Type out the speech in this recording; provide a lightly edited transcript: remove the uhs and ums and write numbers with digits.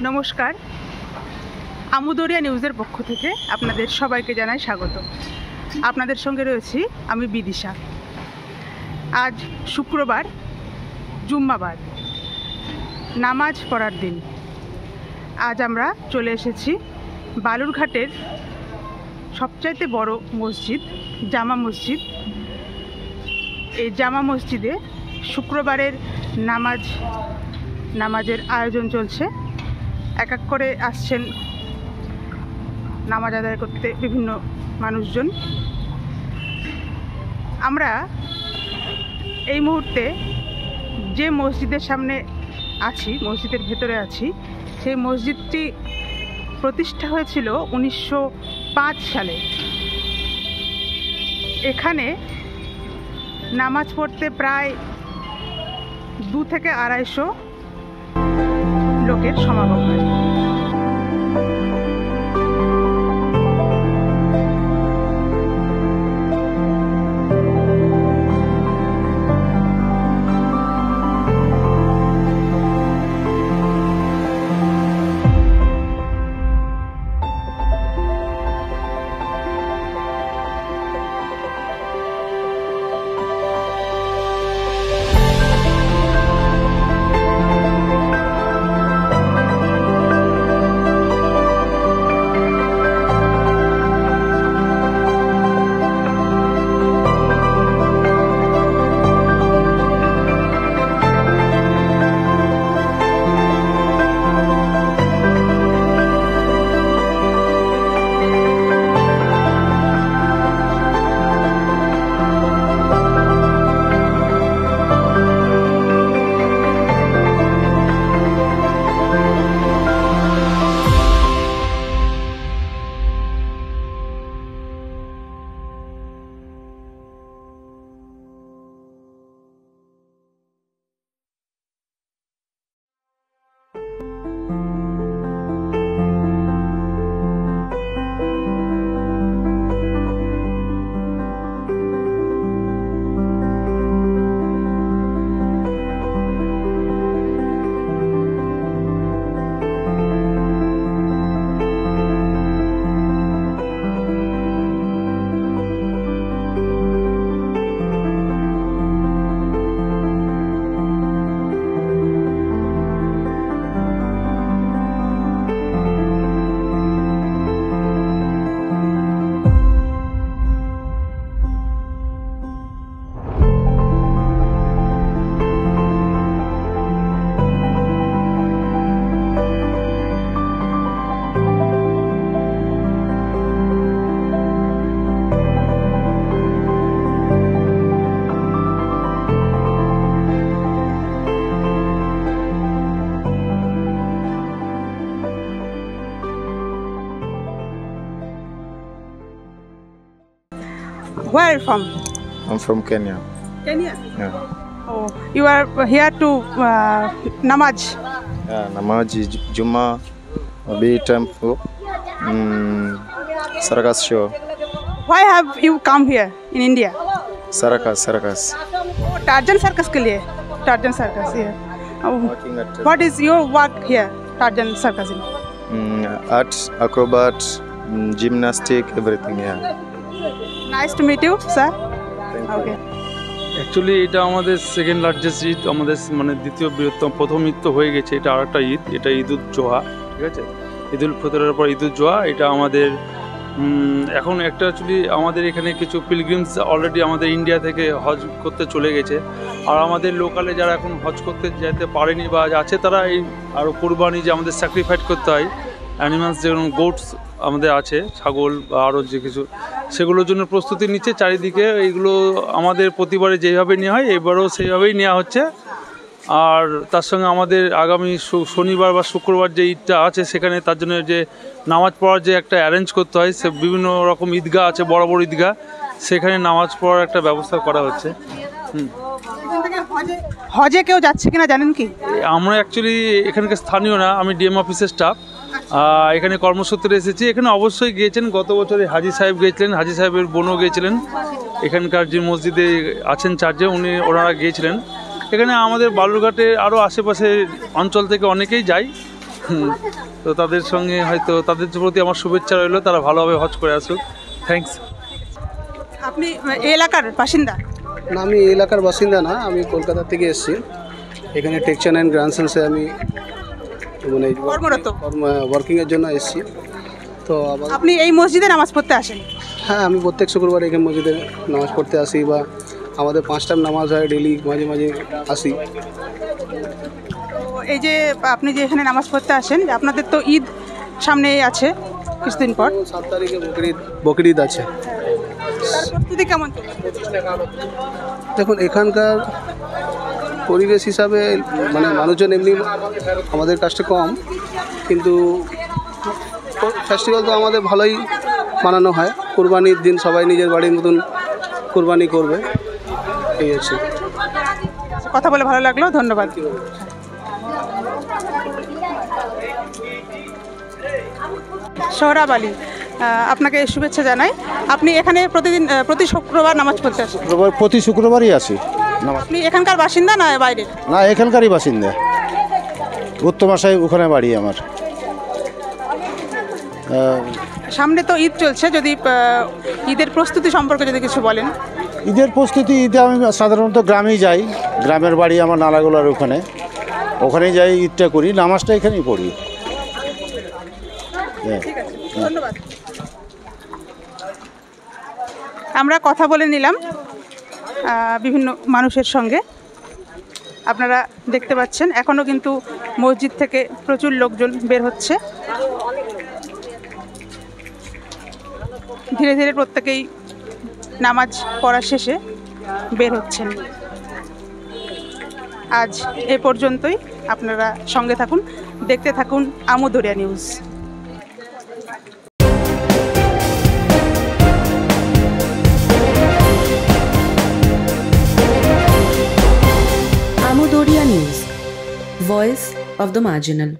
নমস্কার, আমুদরিয়া নিউজের পক্ষ থেকে আপনাদের সবাইকে জানাই স্বাগত। আপনাদের সঙ্গে রয়েছি আমি বিদিশা। আজ শুক্রবার, জুম্মাবার, নামাজ পড়ার দিন। আজ আমরা চলে এসেছি বালুরঘাটের সবচাইতে বড় মসজিদ, জামা মসজিদ। এই জামা মসজিদে শুক্রবারের নামাজের আয়োজন চলছে। এক এক করে আসছেন নামাজ আদায় করতে বিভিন্ন মানুষজন। আমরা এই মুহূর্তে যে মসজিদের সামনে আছি, মসজিদের ভেতরে আছি, সেই মসজিদটি প্রতিষ্ঠা হয়েছিল 1905 সালে। এখানে নামাজ পড়তে প্রায় 2 থেকে 250 লোকের সমাগম হয়। Where are you from? I'm from Kenya. Kenya? Yeah. Oh, you are here to namaz. Yeah, Namaz, Juma, Abi Temple, Circus show. Why have you come here in India? Circus. Tarzan circus के लिए? Tarzan circus here. Working at What is your work here, Tarzan circus? art, acrobat, gymnastic, everything. Yeah. Nice to meet you, sir. Thank you. Okay. Actually এটা আমাদের second largest Eid, আমাদের মানে দ্বিতীয় বৃহত্তম। প্রথম ঈদ তো হয়ে গেছে, এটা আরেকটা ঈদ, এটা ঈদুল জোহা, ঠিক আছে? ঈদুল ফিতরের পর ঈদুল জোহা। এটা আমাদের এখন একটা অ্যাকচুয়ালি আমাদের এখানে কিছু পিলগ্রিমস অলরেডি আমাদের ইন্ডিয়া থেকে হজ করতে চলে গেছে, আর আমাদের লোকালে যারা এখন হজ করতে যেতে পারেনি বা আছে, তারা এই আরও কোরবানি যে আমাদের স্যাক্রিফাইস করতে হয়, অ্যানিমালস যেমন গোটস আমাদের আছে, ছাগল বা আরও যে কিছু, সেগুলোর জন্য প্রস্তুতি নিচ্ছে চারিদিকে। এইগুলো আমাদের প্রতিবারে যেভাবে নেওয়া হয়, এবারেও সেইভাবেই নেওয়া হচ্ছে। আর তার সঙ্গে আমাদের আগামী শনিবার বা শুক্রবার যে ঈদটা আছে, সেখানে তার জন্য যে নামাজ পড়ার যে একটা অ্যারেঞ্জ করতে হয়, সে বিভিন্ন রকম ঈদগাহ আছে, বড় বড় ঈদগাহ, সেখানে নামাজ পড়ার একটা ব্যবস্থা করা হচ্ছে। হজে কেউ যাচ্ছে কিনা জানেন কি? আমরা অ্যাকচুয়ালি এখানকার স্থানীয় না, আমি ডিএম অফিসের স্টাফ, এখানে কর্মসূত্রে এসেছি। এখানে অবশ্যই গিয়েছেন, গত বছরে হাজি সাহেব গিয়েছিলেন, হাজি সাহেবের বোনও গিয়েছিলেন, এখানকার যে মসজিদে আছেন চার্জে ওনারা গিয়েছিলেন। এখানে আমাদের বালুরঘাটে আরও আশেপাশে অঞ্চল থেকে অনেকেই যায়। তো তাদের সঙ্গে হয়তো তাদের প্রতি আমার শুভেচ্ছা রইলো, তারা ভালোভাবে হজ করে আসুক। থ্যাঙ্কস। আপনি এই এলাকার বাসিন্দা? না, আমি এই এলাকার বাসিন্দা না, আমি কলকাতা থেকে এসেছি। এখানে টেকচার অ্যান্ড গ্রান্ডসন্সে আমি মানে কর্মরত। ওয়ার্কিংয়ের জন্য এসেছি। তো আবার আপনি এই মসজিদে নামাজ পড়তে আসেন? হ্যাঁ, আমি প্রত্যেক শুক্রবার এখানে মসজিদে নামাজ পড়তে আসি, বা আমাদের 5 টাইম নামাজ হয় ডেলি, মাঝে মাঝে আসি। তো এই যে আপনি যে এখানে নামাজ পড়তে আসেন, যে আপনাদের তো ঈদ সামনেই আছে কিছুদিন পর, 7 তারিখে বকরিদ আছে। তার প্রস্তুতি কেমন চলছে? দেখুন, এখানকার পরিবেশ হিসাবে মানে মানুষজন এমনি আমাদের কাছটা কম, কিন্তু ফেস্টিভ্যাল তো আমাদের ভালোই মানানো হয়। কুরবানির দিন সবাই নিজের বাড়ির মতন কুরবানি করবে, এই আছে। কথা বলে ভালো লাগলো, ধন্যবাদ। সোহরাব আলী, আপনাকে শুভেচ্ছা জানাই। আপনি এখানে প্রতি শুক্রবার নামাজ পড়তে আসেন? প্রতি শুক্রবারই আসি নামাজ। আপনি এখানকার বাসিন্দা না বাইরের? না, এখানকারই বাসিন্দা, উত্তমাশাই ওখানে বাড়ি আমার। সামনে তো ঈদ চলছে, যদি ঈদের প্রস্তুতি সম্পর্কে যদি কিছু বলেন। ঈদের প্রস্তুতি, ঈদে আমি সাধারণত গ্রামেই যাই, গ্রামের বাড়ি আমার নালাগোলার ওখানেই যাই, ঈদটা করি, নামাজটা এখানেই পড়ি। ঠিক আছে, ধন্যবাদ। আমরা কথা বলে নিলাম বিভিন্ন মানুষের সঙ্গে। আপনারা দেখতে পাচ্ছেন এখনও কিন্তু মসজিদ থেকে প্রচুর লোকজন বের হচ্ছে। ধীরে ধীরে প্রত্যেকেই নামাজ পড়া শেষে বের হচ্ছেন। আজ এ পর্যন্তই। আপনারা সঙ্গে থাকুন, দেখতে থাকুন আমোদরিয়া news. Amudoria News, voice of the marginal.